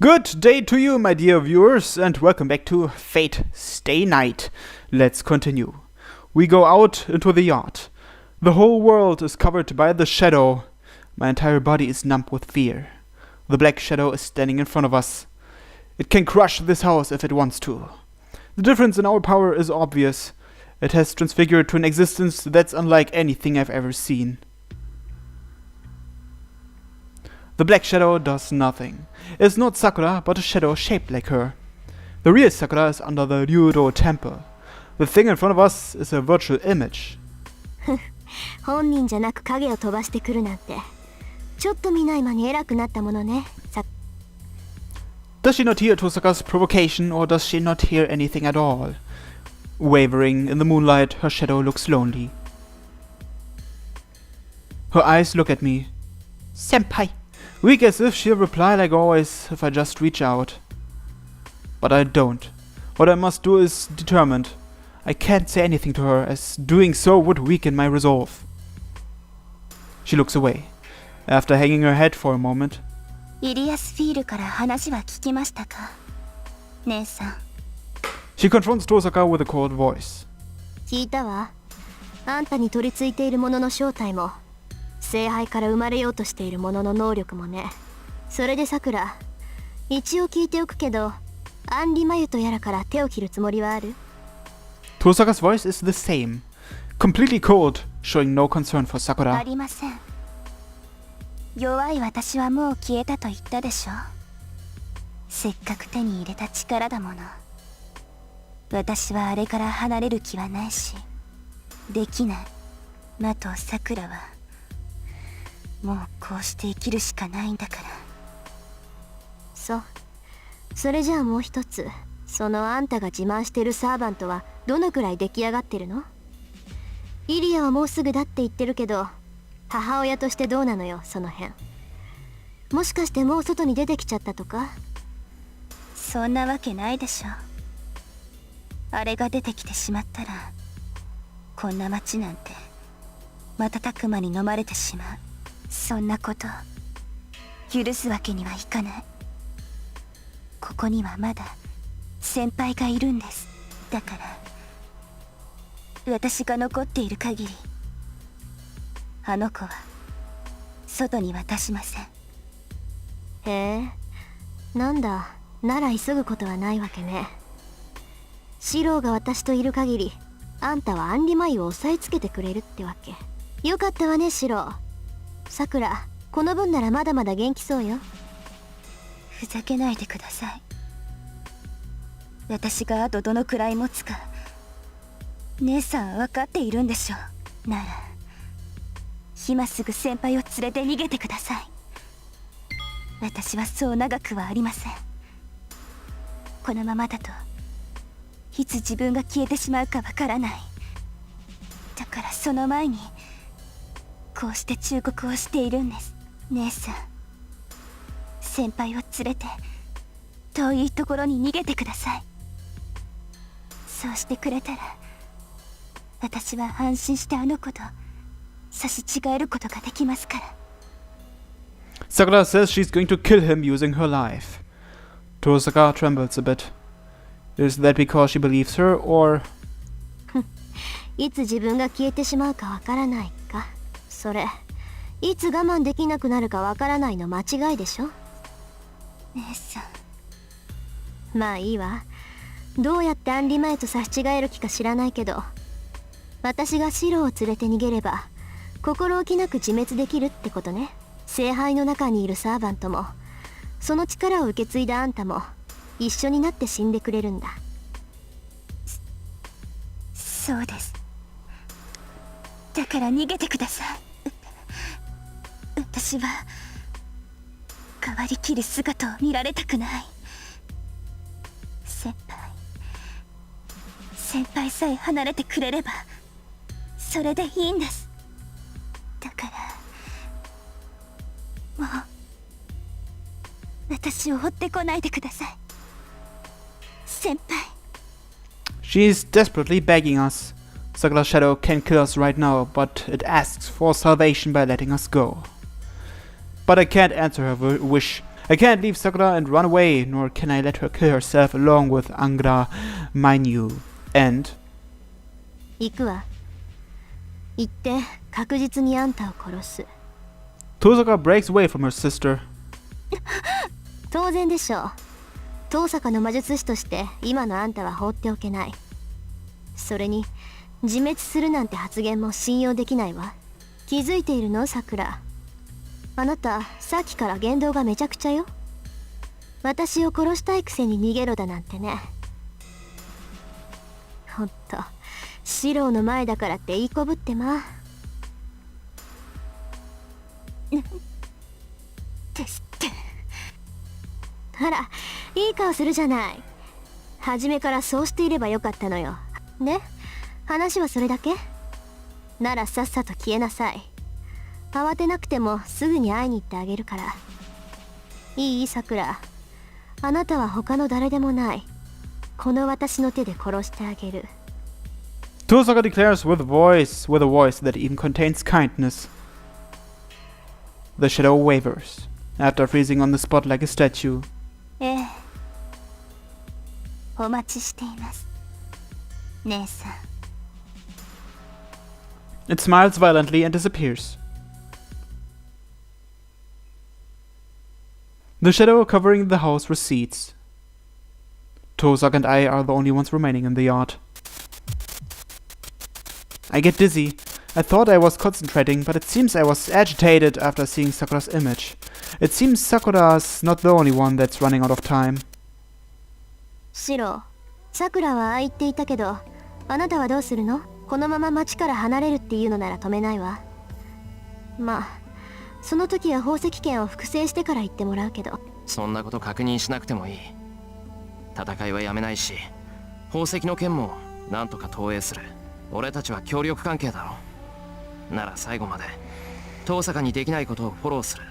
Good day to you, my dear viewers, and welcome back to Fate Stay Night. Let's continue. We go out into the yard. The whole world is covered by the shadow. My entire body is numb with fear. The black shadow is standing in front of us. It can crush this house if it wants to. The difference in our power is obvious. It has transfigured to an existence that's unlike anything I've ever seen. The black shadow does nothing. It's not Sakura, but a shadow shaped like her. The real Sakura is under the Ryudo temple. The thing in front of us is a virtual image. 本人じゃなく影を飛ばしてくるなんて。ちょっと見ない間に偉くなったものね。Does she not hear Tosaka's provocation, or does she not hear anything at all? Wavering in the moonlight, her shadow looks lonely. Her eyes look at me. Senpai! Weak as if she'll reply like always if I just reach out. But I don't. What I must do is determined. I can't say anything to her, as doing so would weaken my resolve. She looks away. After hanging her head for a moment. イリアスフィールから話は聞きましたか、姉さん。She confronts Tosaka with a cold voice. 聞いたわ。あんたに取り付いているものの正体も、聖杯から生まれようとしているものの能力もね。それでさくら、一応聞いておくけど、アンリマユとやらから手を切るつもりはある？ Tosaka's voice is the same, completely cold, showing no concern for Sakura. ありません。弱い私はもう消えたと言ったでしょ。せっかく手に入れた力だもの。私はあれから離れる気はないし、できない。マとさくらはもうこうして生きるしかないんだから。そう。それじゃあもう一つ、そのあんたが自慢してるサーバントはどのくらい出来上がってるの？イリアはもうすぐだって言ってるけど、母親としてどうなのよ、その辺。もしかしてもう外に出てきちゃったとか？そんなわけないでしょ。あれが出てきてしまったら、こんな街なんて瞬く間に飲まれてしまう。そんなこと許すわけにはいかない。ここにはまだ先輩がいるんです。だから私が残っている限り、あの子は外に渡しません。へえ、なんだ、なら急ぐことはないわけね。シローが私といる限り、あんたはアンリマイを押さえつけてくれるってわけ。よかったわね、シロー。さくら、この分ならまだまだ元気そうよ。ふざけないでください。私があとどのくらい持つか、姉さんは分かっているんでしょう。なら今すぐ先輩を連れて逃げてください。私はそう長くはありません。このままだといつ自分が消えてしまうかわからない。だからその前にこうして忠告をしているんです。姉さん、先輩を連れて遠いところに逃げてください。そうしてくれたら私は安心してあの子と差し違えることができますから。 Sakura says she's going to kill him using her life. Tosaka trembles a bit. Is that because she believes her, or... いつ自分が消えてしまうかわからないか。それ、いつ我慢できなくなるかわからないの間違いでしょ。姉さん、まあいいわ。どうやってアンリマイと差し違える気か知らないけど、私がシロを連れて逃げれば心置きなく自滅できるってことね。聖杯の中にいるサーバントも、その力を受け継いだあんたも一緒になって死んでくれるんだ。そうです。だから逃げてください。私は変わりきる姿を見られたくない。先輩さえ離れてくれればそれでいいんです。だからもう私を追ってこないでください、先輩。 She's desperately begging us. Sakura's shadow can kill us right now, but it asks for salvation by letting us go. But I can't answer her wish. I can't leave Sakura and run away, nor can I let her kill herself along with Angra Mainyu. And 行くわ。行って確実にあんたを殺す。 Tosaka breaks away from her sister. 当然でしょう。遠坂の魔術師として今のあんたは放っておけない。それに自滅するなんて発言も信用できないわ。気づいているの、さくら。あなたさっきから言動がめちゃくちゃよ。私を殺したいくせに逃げろだなんてね。ほんと四郎の前だからっていいこぶってま。ですって。あら、いい顔するじゃない。初めからそうしていればよかったのよ。で、話はそれだけ？ならさっさと消えなさい。慌てなくてもすぐに会いに行ってあげるから。いい？さくら。あなたは他の誰でもない。この私の手で殺してあげる。 Tosaka declares with a voice that even contains kindness. The shadow wavers, after freezing on the spot like a statue. ええ。お待ちしています。姉さん。 It smiles violently and disappears. The shadow covering the house recedes. Tosaka and I are the only ones remaining in the yard. I get dizzy. I thought I was concentrating, but it seems I was agitated after seeing Sakura's image. It seems Sakura's not the only one that's running out of time. シロ、さくらはああ言っていたけど、あなたはどうするの？このまま町から離れるっていうのなら止めないわ。まあ、その時は宝石剣を複製してから言ってもらうけど。そんなこと確認しなくてもいい。戦いはやめないし、宝石の剣もなんとか投影する。俺たちは協力関係だろ。なら最後まで遠坂にできないことをフォローする。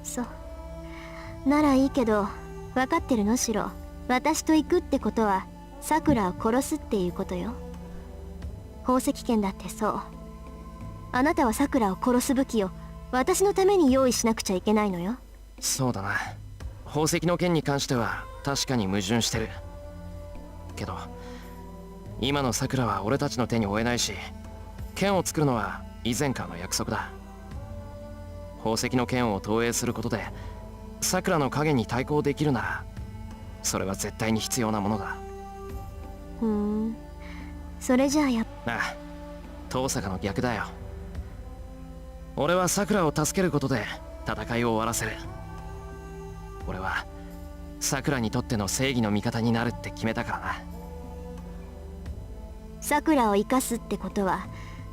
そう。ならいいけど、分かってるのシロ。私と行くってことは、さくらを殺すっていうことよ。宝石剣だってそう。あなたはさくらを殺す武器を私のために用意しなくちゃいけないのよ。そうだな。宝石の剣に関しては確かに矛盾してるけど、今のさくらは俺たちの手に負えないし、剣を作るのは以前からの約束だ。宝石の剣を投影することでさくらの影に対抗できるなら、それは絶対に必要なものだ。それじゃあああ、遠坂の逆だよ。俺はさくらを助けることで戦いを終わらせる。俺はさくらにとっての正義の味方になるって決めたからな。さくらを生かすってことは、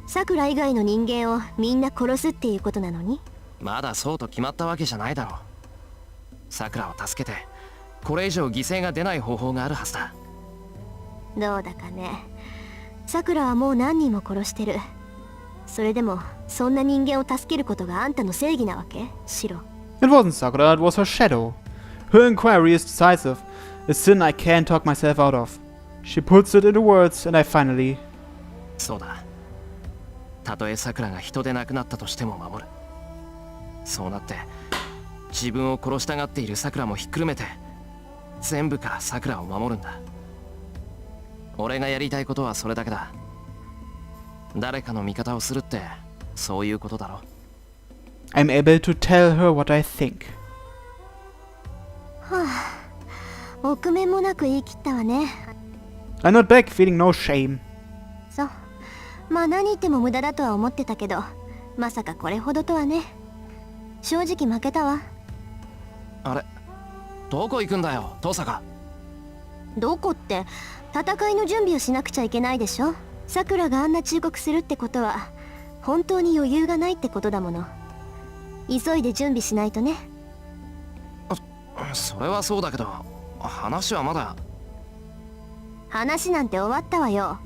さくら以外の人間をみんな殺すっていうことなのに？まだそうと決まったわけじゃないだろう。さくらを助けてこれ以上犠牲が出ない方法があるはずだ。どうだかね。さくらはもう何人も殺してる。それでもそんな人間を助けることがあんたの正義なわけ？シロ。 It wasn't Sakura, it was her shadow. Her inquiry is decisive, a sin I can't talk myself out of. She puts it into words, and I finally... そうだ。たとえさくらが人でなくなったとしても守る。そうなって自分を殺したがっているさくらもひっくるめて全部からさくらを守るんだ。俺がやりたいことはそれだけだ。誰かの味方をするってそういうことだろ。 I'm able to tell her what I think. 臆面もなく言い切ったわね。I'm not back, feeling no shame. そう。まあ何言っても無駄だとは思ってたけど、まさかこれほどとはね。正直負けたわ。あれ、どこ行くんだよ、遠坂。どこって、戦いの準備をしなくちゃいけないでしょ。さくらがあんな忠告するってことは、本当に余裕がないってことだもの。急いで準備しないとね。それはそうだけど、話はまだ。話なんて終わったわよ。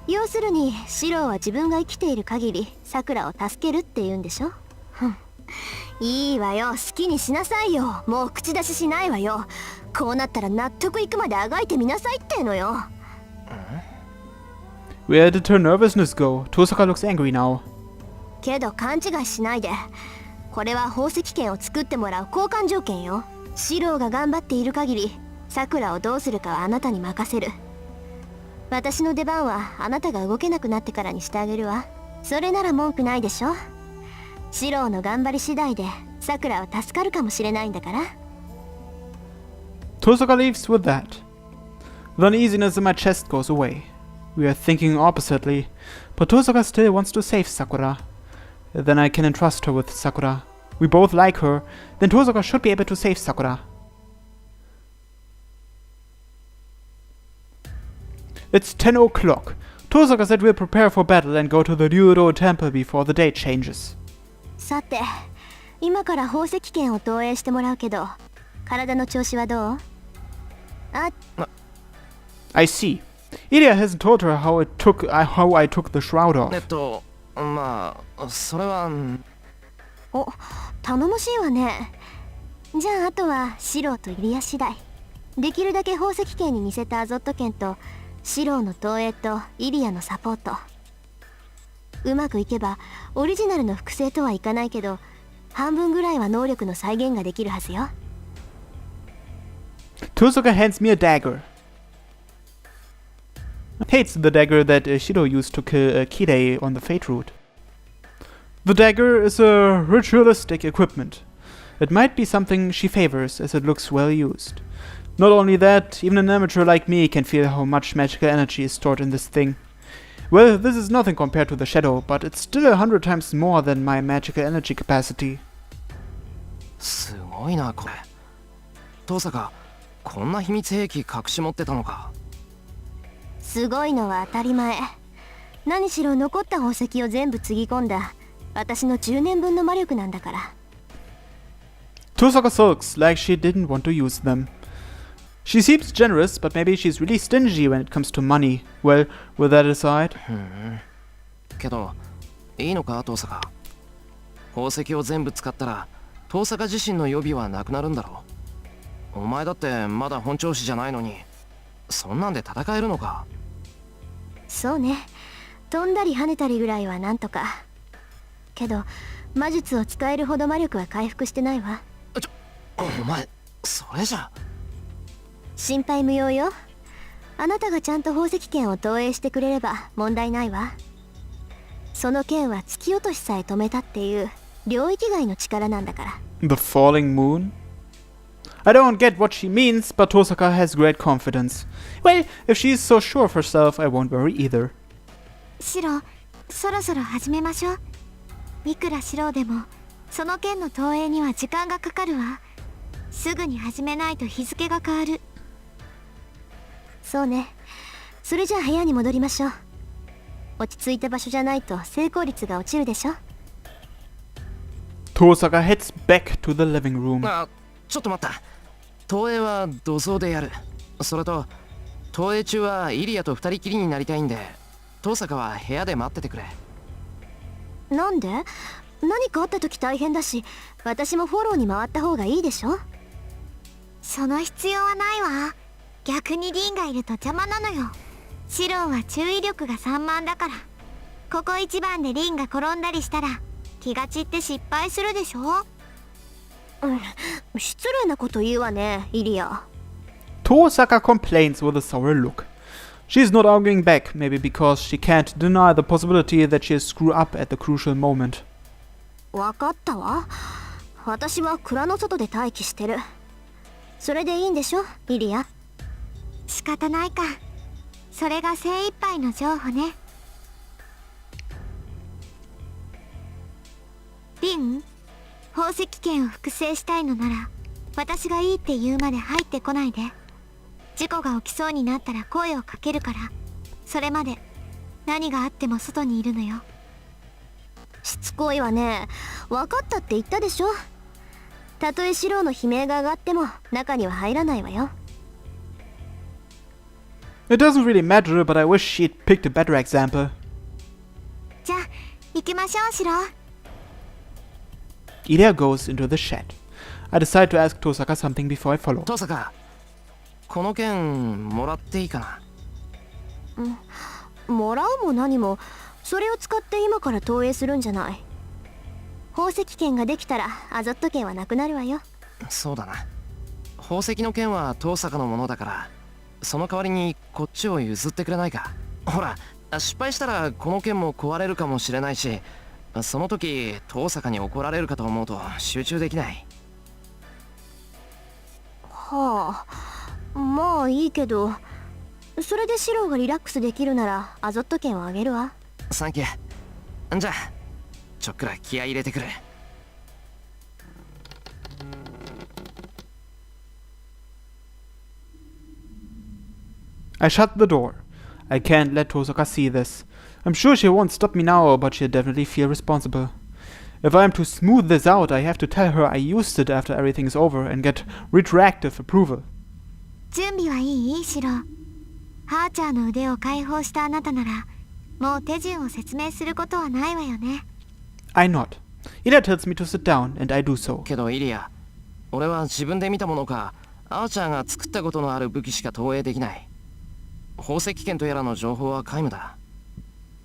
要するにシローは自分が生きている限りさくらを助けるって言うんでしょ。いいわよ、好きにしなさいよ。もう口出ししないわよ。こうなったら納得いくまであがいてみなさいってのよ。Where did her nervousness go? Tosaka looks angry now. けど勘違いしないで。これは宝石剣を作ってもらう交換条件よ。シローが頑張っている限りさくらをどうするかはあなたに任せる。私の出番はあなたが動けなくなってからにしてあげるわ。それなら文句ないでしょ。シローの頑張り次第でさくらは助かるかもしれないんだから。 Tosaka leaves with that. The uneasiness in my chest goes away. We are thinking oppositely, but Tosaka still wants to save Sakura. Then I can entrust her with Sakura. We both like her, then Tosaka should be able to save Sakura. It's 10 o'clock. Tosaka said we'll prepare for battle and go to the Ryudo temple before the day changes. さて、今から宝石剣を投影してもらうけど、体の調子はどう？あ、I see. Ilya hasn't told her how I took the shroud off. まあそれはお、頼もしいわね。じゃああとはシローとイリア次第。できるだけ宝石剣に似せたアゾット剣とシローの投影とイリアのサポート。うまくいけばオリジナルの複製とはいかないけど、半分ぐらいは能力の再現ができるはずよ。Tosaka hands me a dagger. Hates the dagger that Shiro used to kill Kirei on the Fate route. The dagger is a ritualistic equipment. It might be something she favors as it looks well used. Not only that, even an amateur like me can feel how much magical energy is stored in this thing. Well, this is nothing compared to the shadow, but it's still 100 times more than my magical energy capacity. すごいなこれ。トサカ、こんな秘密兵器隠し持ってたのか。すごいのは当たり前。何しろ残った宝石を全部つぎ込んだ私の10年分の魔力なんだから。Tosaka sulks like she didn't want to use them. She seems generous, but maybe she's really stingy when it comes to money. Well, with that aside. けど、いいのかトサカ。宝石を全部使ったらトサカ自身の予備はなくなるんだろう。お前だってまだ本調子じゃないのに、そんなんで戦えるのか。そうね、飛んだり跳ねたりぐらいはなんとか。けど魔術を使えるほど魔力は回復してないわ。お前それじゃ。心配無用よ。あなたがちゃんと宝石剣を投影してくれれば問題ないわ。その剣は突き落としさえ止めたっていう領域外の力なんだから。 The falling moon? I don't get what she means, but Tosaka has great confidence. Well, if she's so sure of herself, I won't worry either. シロ、そろそろ始めましょう。いくらシロでもその剣の投影には時間がかかるわ。すぐに始めないと日付が変わる。そうね。それじゃあ部屋に戻りましょう。落ち着いた場所じゃないと成功率が落ちるでしょ。 Tosaka heads back to the living room. あ、ちょっと待った。投影は土蔵でやる。それと投影中はイリアと二人きりになりたいんで、トサカは部屋で待っててくれ。なんで？何かあった時大変だし、私もフォローに回った方がいいでしょ。その必要はないわ。逆にリンがいると邪魔なのよ。シローは注意力が散漫だから。ここ一番でリンが転んだりしたら気が散って失敗するでしょ。失礼なこと言うわね、イリア。 Tosaka complains with a sour look. She's not arguing back, maybe because she can't deny the possibility that she'll screw up at the crucial moment. わかったわ。私は蔵の外で待機してる。それでいいんでしょ、イリア。仕方ないか。それが精一杯の譲歩ね。リン、宝石剣を複製したいのなら私がいいって言うまで入ってこないで。事故が起きそうになったら声をかけるから。それまで何があっても外にいるのよ。しつこいわね。分かったって言ったでしょ。たとえシローの悲鳴が上がっても中には入らないわよ。 It doesn't really matter, but I wish she'd picked a better example. じゃあ行きましょう、シロー。 Ilya goes into the shed. I decide to ask Tosaka something before I follow. トサカ、この剣もらっていいかな。もらうも何も、それを使って今から投影するんじゃない。宝石剣ができたらアゾット剣はなくなるわよ。そうだな。宝石の剣は遠坂のものだから、その代わりにこっちを譲ってくれないか。ほら、失敗したらこの剣も壊れるかもしれないし、その時遠坂に怒られるかと思うと集中できない。はあ、まあいいけど、それでシローがリラックスできるならアゾット剣をあげるわ。サンキュー。じゃあちょっくら気合い入れてくる。I shut the door. I can't let Tosaka see this. I'm sure she won't stop me now, but she'll definitely feel responsible. If I'm to smooth this out, I have to tell her I used it after everything's over and get retroactive approval. 準備はいいシロー。ハーチャーの腕を解放したあなたなら、もう手順を説明することはないわよね。I nod. Ida tells me to sit down, and I do so. けどイリア、俺は自分で見たものかアーチャーが作ったことのある武器しか投影できない。宝石剣とやらの情報は皆無だ。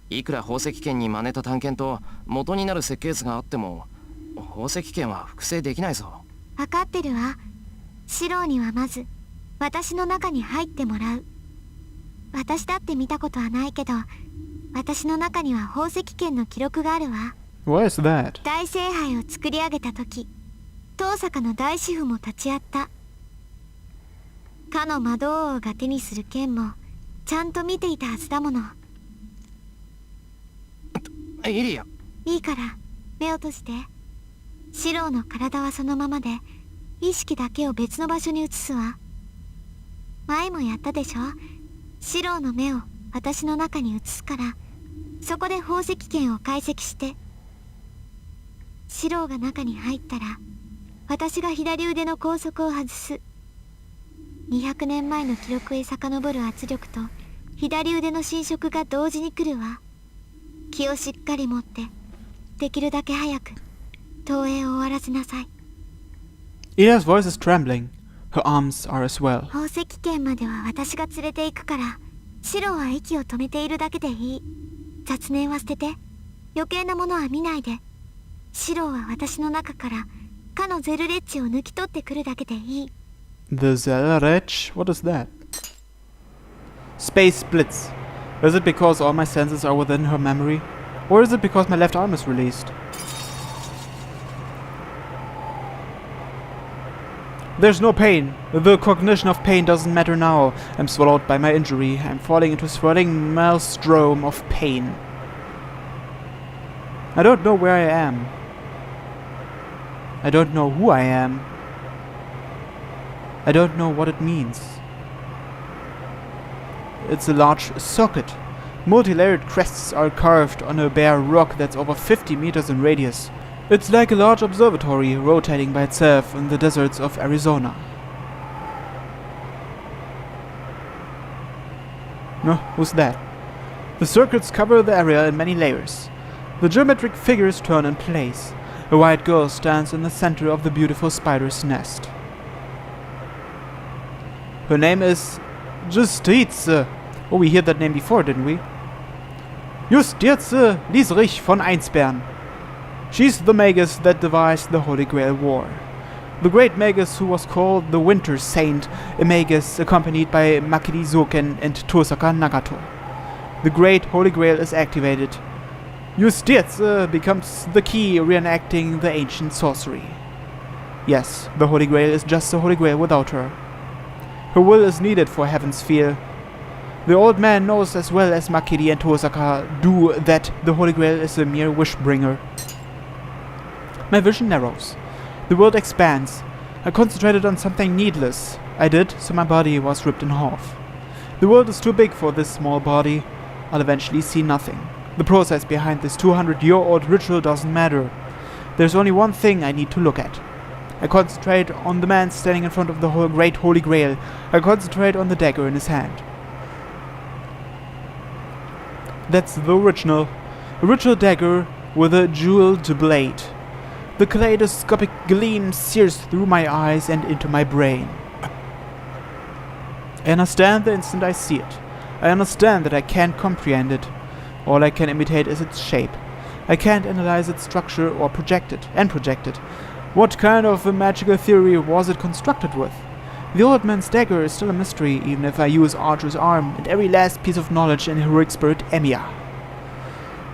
いくら宝石剣に真似た探検と元になる設計図があっても宝石剣は複製できないぞ。分かってるわ。シローにはまず私の中に入ってもらう。私だって見たことはないけど、私の中には宝石剣の記録があるわ。Why is that? 大聖杯を作り上げた時、遠坂の大師傅も立ち会った。かの魔導王が手にする剣もちゃんと見ていたはずだもの。イリア、いいから目を閉じて。シローの体はそのままで、意識だけを別の場所に移すわ。前もやったでしょ。シローの目を私の中に移すから、そこで宝石剣を解析して。シローが中に入ったら、私が左腕の拘束を外す。200年前の記録へ遡る圧力と左腕の侵食が同時に来るわ。気をしっかり持って、できるだけ早く投影を終わらせなさい。 Ida's voice is trembling. Her arms are as well. 宝石剣までは私が連れて行くから、シローは息を止めているだけでいい。雑念は捨てて、余計なものは見ないで。シローは私の中からかのゼルレッチを抜き取ってくるだけでいい。 The Zelrech? What is that? Space splits. Is it because all my senses are within her memory? Or is it because my left arm is released? There's no pain. The cognition of pain doesn't matter now. I'm swallowed by my injury. I'm falling into a swirling maelstrom of pain. I don't know where I am. I don't know who I am. I don't know what it means. It's a large circuit. Multi-layered crests are carved on a bare rock that's over 50 meters in radius. It's like a large observatory rotating by itself in the deserts of Arizona. No, who's that? The circuits cover the area in many layers. The geometric figures turn in place. A white girl stands in the center of the beautiful spider's nest. Her name is Justice. Oh, we heard that name before, didn't we? Justice Lieserich von Einsbern. She's the magus that devised the Holy Grail War. The great magus who was called the Winter Saint, a magus accompanied by Makiri Zoken and Tosaka Nagato. The great Holy Grail is activated. Justice becomes the key reenacting the ancient sorcery. Yes, the Holy Grail is just the Holy Grail without her. Her will is needed for Heaven's Feel. The old man knows as well as Makiri and Tosaka do that the Holy Grail is a mere wish-bringer. My vision narrows. The world expands. I concentrated on something needless. I did, so my body was ripped in half. The world is too big for this small body. I'll eventually see nothing. The process behind this 200-year-old ritual doesn't matter. There's only one thing I need to look at. I concentrate on the man standing in front of the great Holy Grail. I concentrate on the dagger in his hand. That's the original. A ritual dagger with a jeweled blade. The kaleidoscopic gleam sears through my eyes and into my brain. I understand the instant I see it. I understand that I can't comprehend it. All I can imitate is its shape. I can't analyze its structure or project it. What kind of a magical theory was it constructed with? The old man's dagger is still a mystery, even if I use Archer's arm and every last piece of knowledge in heroic spirit Emiya.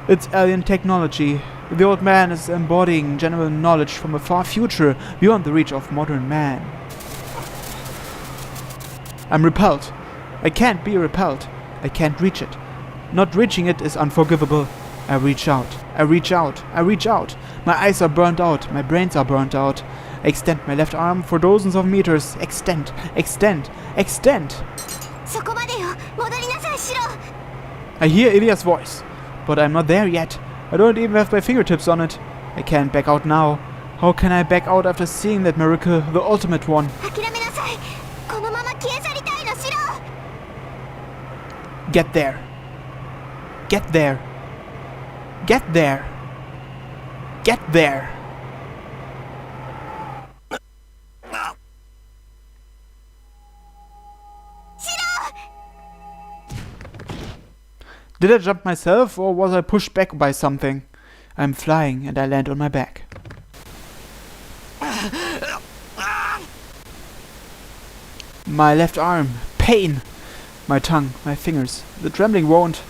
It's alien technology. The old man is embodying general knowledge from a far future beyond the reach of modern man. I'm repelled. I can't be repelled. I can't reach it. Not reaching it is unforgivable. I reach out. My eyes are burnt out. My brains are burnt out. I extend my left arm for dozens of meters. Extend. そこまでよ。戻りなさい、シロ。 I hear Ilya's voice, but I'm not there yet. I don't even have my fingertips on it. I can't back out now. How can I back out after seeing that miracle, the ultimate one? 諦めなさい。このまま消え去りたいの、シロ。 Get there. Get there. Get there. Get there. Did I jump myself, or was I pushed back by something? I'm flying and I land on my back. My left arm. Pain. My tongue. My fingers. The trembling won't.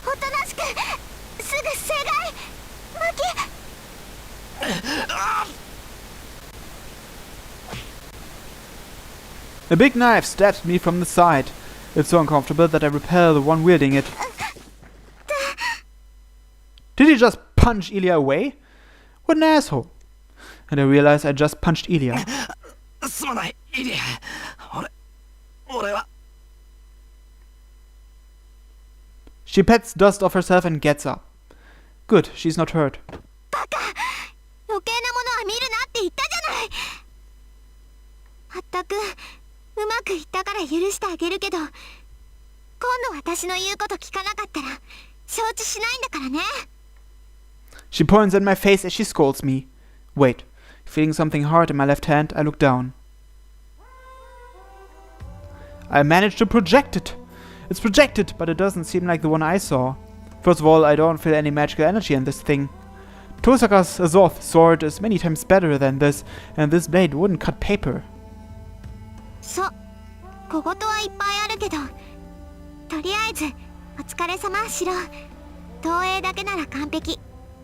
おとなしく。すぐ正解。マキ。 A big knife stabbed me from the side. It's so uncomfortable that I repel the one wielding it. Did he just punch Ilya away? What an asshole. And I realize I just punched Ilya. すまない、イリア。俺は。 She pats dust off herself and gets up. Good, she's not hurt. バカ。余計なものは見るなって言ったじゃない。まったく。うまくいったから許してあげるけど、今度私の言うこと聞かなかったら承知しないんだからね。 She points at my face as she scolds me. Wait, feeling something hard in my left hand, I look down. I managed to project it. It's projected, but it doesn't seem like the one I saw. First of all, I don't feel any magical energy in this thing. Tosaka's Azoth sword is many times better than this, and this blade wouldn't cut paper. そう、小言はいっぱいあるけど、とりあえずお疲れ様、シロ。投影だけなら完璧。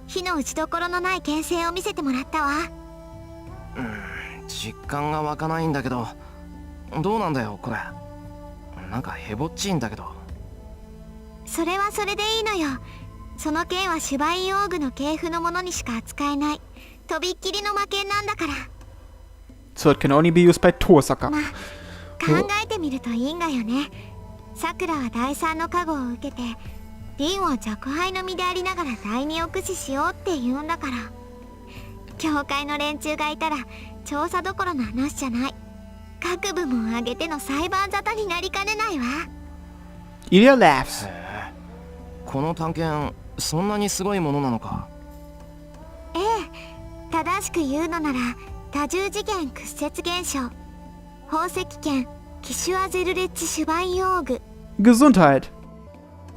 火の打ちどころのない牽制を見せてもらったわ。実感が湧かないんだけど、どうなんだよこれ。なんかヘボっちいんだけど。それはそれでいいのよ。その剣はシュバインオーグの系譜のものにしか扱えない。とびっきりの魔剣なんだから。 So it can only be used by Tosaka. まあ、考えてみると因果よね。さくらは第三の加護を受けて、リンを若輩の身でありながら第二を駆使しようって言うんだから。教会の連中がいたら調査どころの話じゃない。各部門挙げての裁判沙汰になりかねないわ。 Ilya laughs. この探検、そんなにすごいものなのか。ええ、正しく言うのなら多重次元屈折現象、宝石剣キシュア・ゼルレッチ・シュバインオーグ。 Gesundheit.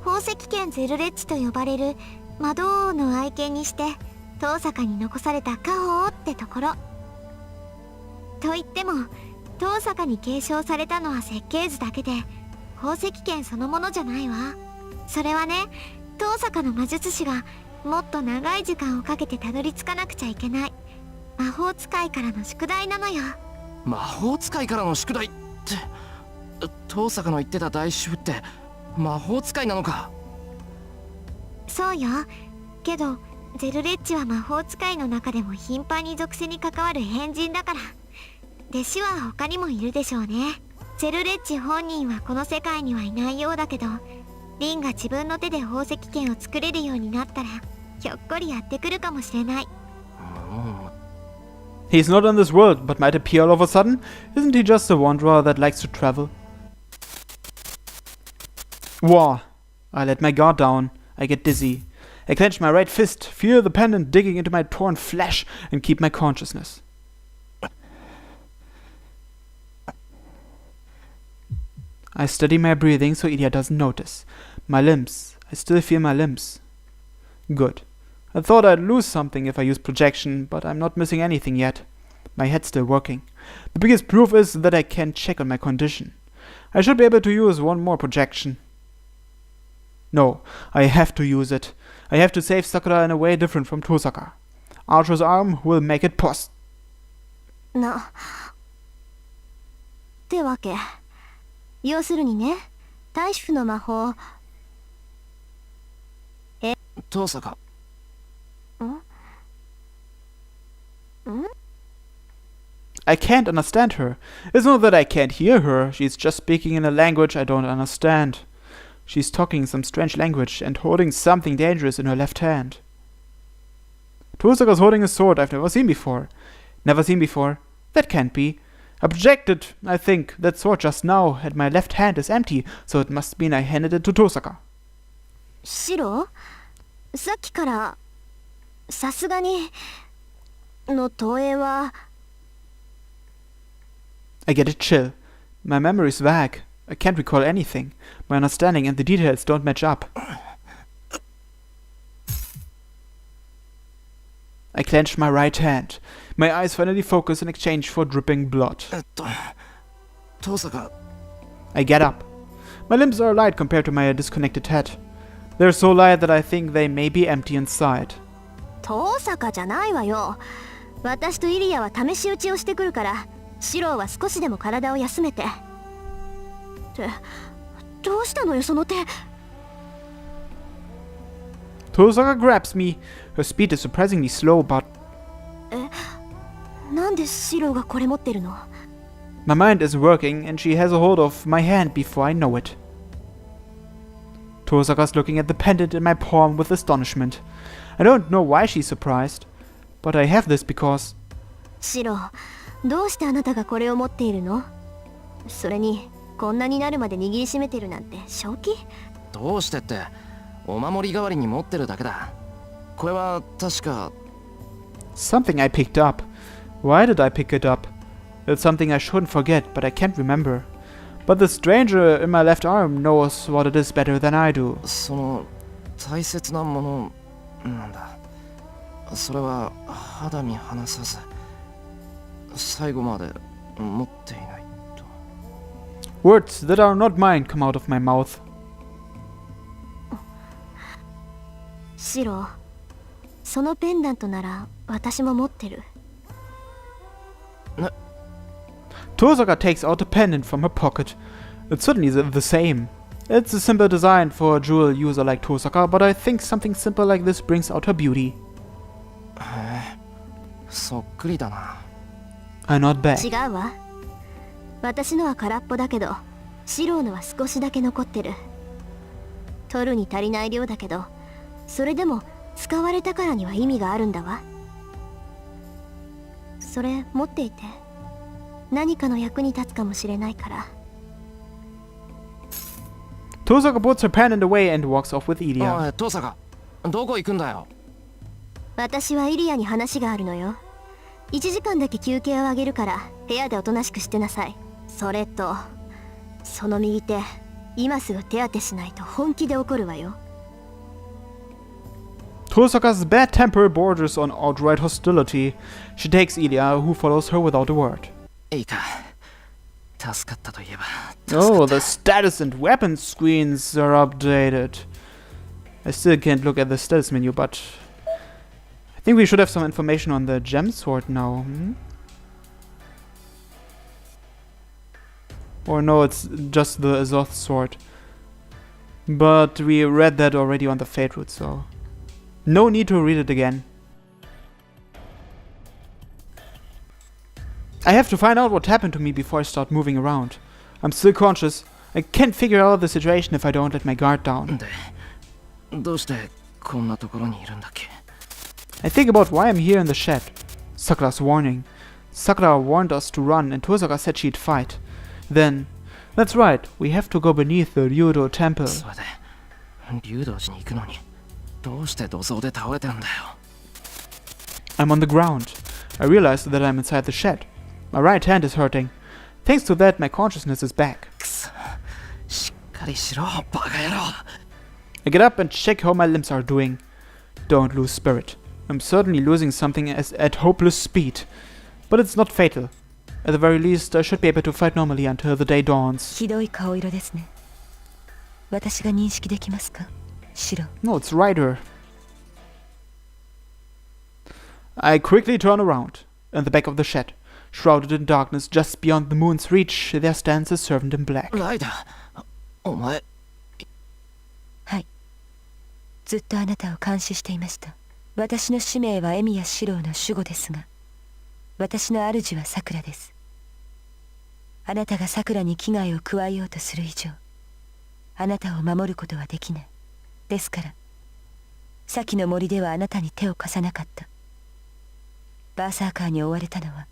宝石剣ゼルレッチと呼ばれる魔導王の愛犬にして遠坂に残された家宝ってところ。と言っても遠坂に継承されたのは設計図だけで宝石剣そのものじゃないわ。それはね、遠坂の魔術師がもっと長い時間をかけてたどり着かなくちゃいけない魔法使いからの宿題なのよ。魔法使いからの宿題って、遠坂の言ってた大主婦って魔法使いなのか。そうよ。けどゼルレッチは魔法使いの中でも頻繁に属性に関わる変人だから。弟子は他にもいるでしょうね。ゼルレッチ本人はこの世界にはいないようだけど、リンが自分の手で宝石剣を作れるようになったらひょっこりやってくるかもしれない。He's not in this world, but might appear all of a sudden. Isn't he just a wanderer that likes to travel? War. I let my guard down. I get dizzy. I clench my right fist, feel the pendant digging into my torn flesh, and keep my consciousness. I steady my breathing so Ilya doesn't notice. My limbs. I still feel my limbs. Good. I thought I'd lose something if I used projection, but I'm not missing anything yet. My head's still working. The biggest proof is that I can check on my condition. I should be able to use one more projection. No, I have to use it. I have to save Sakura in a way different from Tosaka. Archer's arm will make it possible. ってわけ。要するにね、対主の魔法。遠坂。I can't understand her. It's not that I can't hear her. She's just speaking in a language I don't understand. She's talking some strange language and holding something dangerous in her left hand. Tosaka's holding a sword I've never seen before. Never seen before? That can't be. I projected, I think, that sword just now, and my left hand is empty, so it must mean I handed it to Tosaka. シロ、さっきからさすがにの投影は。I get a chill. My memory's vague. I can't recall anything. My understanding and the details don't match up. I clench my right hand. My eyes finally focus in exchange for dripping blood. 遠坂。I get up. My limbs are light compared to my disconnected head. They're so light that I think they may be empty inside. 遠坂じゃないわよ。私とイリアは試し撃ちをしてくるから、シロは少しでも体を休めて。ってどうしたのよその手。Tosaka grabs me. Her speed is surprisingly slow, but なんでシロがこれ持ってるの？ my mind is working and she has a hold of my hand before I know it. Tosaka's looking at the pendant in my palm with astonishment. I don't know why she's surprised, but I have this because シロ、どうしてあなたがこれを持っているの？それにこんなになるまで握りしめてるなんて正気？どうしてってお守り代わりに持ってるだけだ。これは確か something I picked up. Why did I pick it up? It's something I shouldn't forget, but I can't remember. But the stranger in my left arm knows what it is better than I do. その大切なものなんだ。それは肌身離さず最後まで持っていないと。 Words that are not mine come out of my mouth. シロ、そのペンダントなら私も持ってる。Tosaka takes out a pendant from her pocket. It's certainly the same. It's a simple design for a jewel user like Tosaka, but I think something simple like this brings out her beauty. そっくりだな。I nod back. 違うわ。私のは空っぽだけど、シロのは少しだけ残ってる。取るに足りない量だけど、それでも使われたからには意味があるんだわ。それ持っていて、何かの役に立つかもしれないから。Tosaka puts her pendant away and walks off with Ilya. おい、遠坂、どこ行くんだよ。私はイリアに話があるのよ。1時間だけ休憩をあげるから部屋でおとなしくしてなさい。それとその右手、今すぐ手当てしないと本気で怒るわよ。Tosaka's bad temper borders on outright hostility. She takes Ilya, who follows her without a word. いいか。助かったといえば。Oh, the status and weapon screens are updated. I still can't look at the status menu, but I think we should have some information on the gem sword now. Or no, it's just the Azoth sword. But we read that already on the Fate route, so no need to read it again. I have to find out what happened to me before I start moving around. I'm still conscious. I can't figure out the situation if I don't let my guard down. で、どうしてこんなところにいるんだっけ。 I think about why I'm here in the shed. Sakura's warning. Sakura warned us to run and Tosaka said she'd fight. Then, that's right, we have to go beneath the Ryudo temple. それで、竜道寺に行くのに、どうして土蔵で倒れてんだよ。I'm on the ground. I realize that I'm inside the shed. My right hand is hurting. Thanks to that, my consciousness is back. くそ、かりしろバカ野郎。 I get up and check how my limbs are doing. Don't lose spirit. I'm certainly losing something at hopeless speed. But it's not fatal. At the very least, I should be able to fight normally until the day dawns. ひどい顔色ですね。私が認識できますか、シロ。 No, it's Ryder. I quickly turn around. In the back of the shed, shrouded in darkness just beyond the moon's reach, there stands a servant in black. ライダー、お前。はい。ずっとあなたを監視していました。私の使命はエミヤ四郎の守護ですが、私の主はさくらです。あなたがさくらに危害を加えようとする以上、あなたを守ることはできない。ですから、先の森ではあなたに手を貸さなかった。バーサーカーに追われたのは、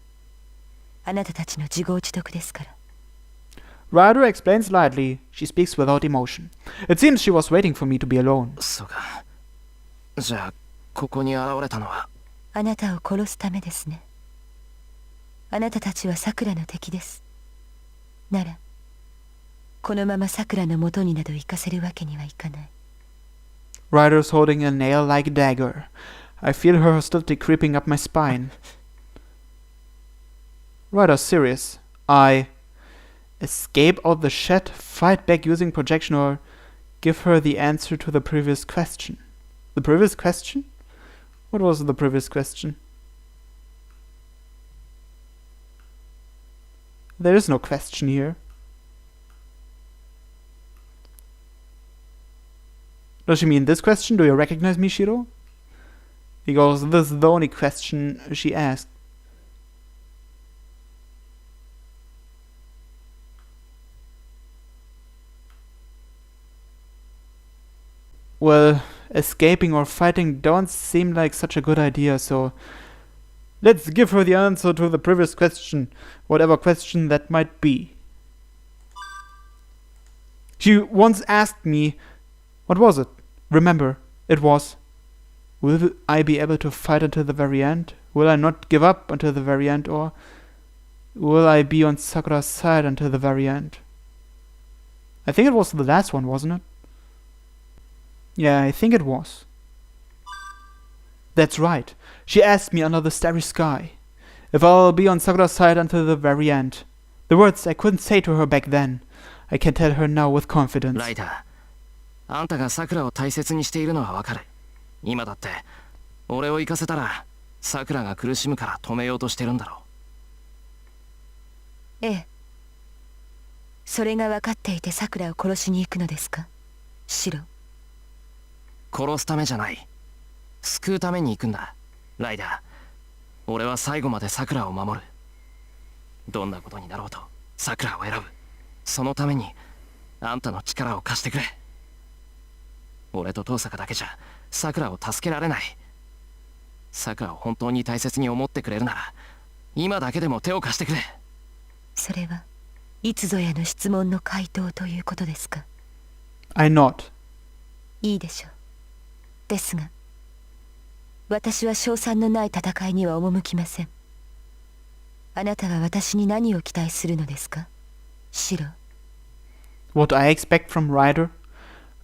あなたたちの自業自得ですから。Ryder explains lightly. She speaks without emotion. It seems she was waiting for me to be alone. そうか。じゃあ、ここに現れたのは。あなたを殺すためですね。あなたたちはさくらの敵です。なら、このままさくらの元になど行かせるわけにはいかない。Ryder's holding a nail-like dagger. I feel her hostility creeping up my spine. Ryder's serious. I escape out the shed, fight back using projection, or give her the answer to the previous question. The previous question? What was the previous question? There is no question here. Does she mean this question? Do you recognize me, Shiro? Because this is the only question she asked. Well, escaping or fighting don't seem like such a good idea, so let's give her the answer to the previous question, whatever question that might be. She once asked me, what was it? Remember, it was, will I be able to fight until the very end? Will I not give up until the very end? Or will I be on Sakura's side until the very end? I think it was the last one, wasn't it? Yeah, I think it was. That's right. She asked me under the starry sky if I'll be on Sakura's side until the very end. The words I couldn't say to her back then. I can tell her now with confidence. ライダー、あんたがさくらを大切にしているのはわかる。今だって俺を行かせたらさくらが苦しむから止めようとしてるんだろう。ええ。それが分かっていてさくらを殺しに行くのですか、シロ。殺すためじゃない。救うために行くんだ。ライダー、俺は最後までさくらを守る。どんなことになろうとさくらを選ぶ。そのためにあんたの力を貸してくれ。俺と遠坂だけじゃさくらを助けられない。さくらを本当に大切に思ってくれるなら今だけでも手を貸してくれ。それはいつぞやの質問の回答ということですか。 I nod. いいでしょう。ですが私は勝算のない戦いには赴きません。あなたは私に何を期待するのですか、シロ。 What I expect from Ryder?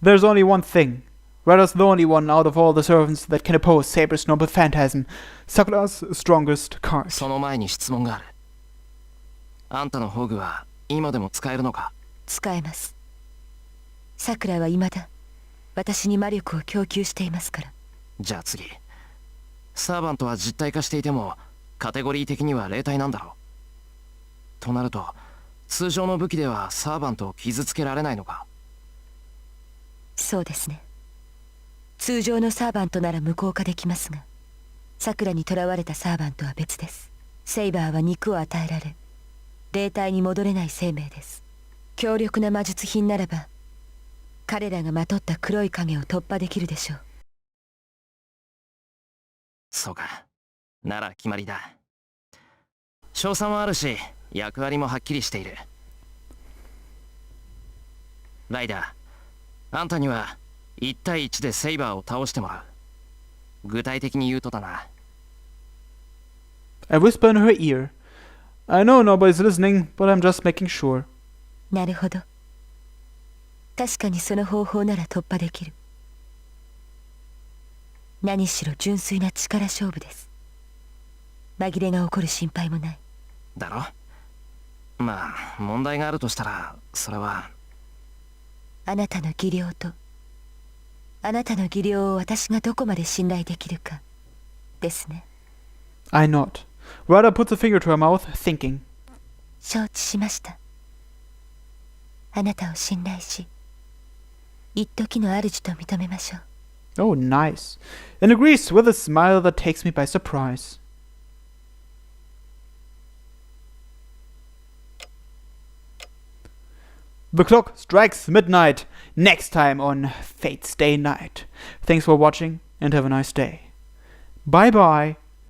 There's only one thing. Ryder's the only one out of all the servants that can oppose Saber's noble phantasm, Sakura's strongest card. その前に質問がある。あんたの宝具は今でも使えるのか。使えます。さくらは未だ私に魔力を供給していますから。じゃあ次、サーバントは実体化していてもカテゴリー的には霊体なんだろう。となると通常の武器ではサーバントを傷つけられないのか。そうですね。通常のサーバントなら無効化できますが、さくらに囚われたサーバントは別です。セイバーは肉を与えられ霊体に戻れない生命です。強力な魔術品ならば彼らがまとった黒い影を突破できるでしょう。そうか、なら決まりだ。賞賛はあるし役割もはっきりしている。ライダー、あんたには1対1でセイバーを倒してもらう。具体的に言うとだな。 I whisper in her ear. I know nobody's listening, but I'm just making sure. なるほど。確かにその方法なら突破できる。何しろ純粋な力勝負です。紛れが起こる心配もない。だろ。まあ問題があるとしたらそれはあなたの技量とあなたの技量を私がどこまで信頼できるかですね。 I nod. Ryder puts a finger to her mouth, thinking. 承知しました。あなたを信頼し一時の主と認めましょう。 Oh, nice. And agrees with a smile that takes me by surprise. The clock strikes midnight, next time on Fate Stay Night. Thanks for watching and have a nice day. Bye bye.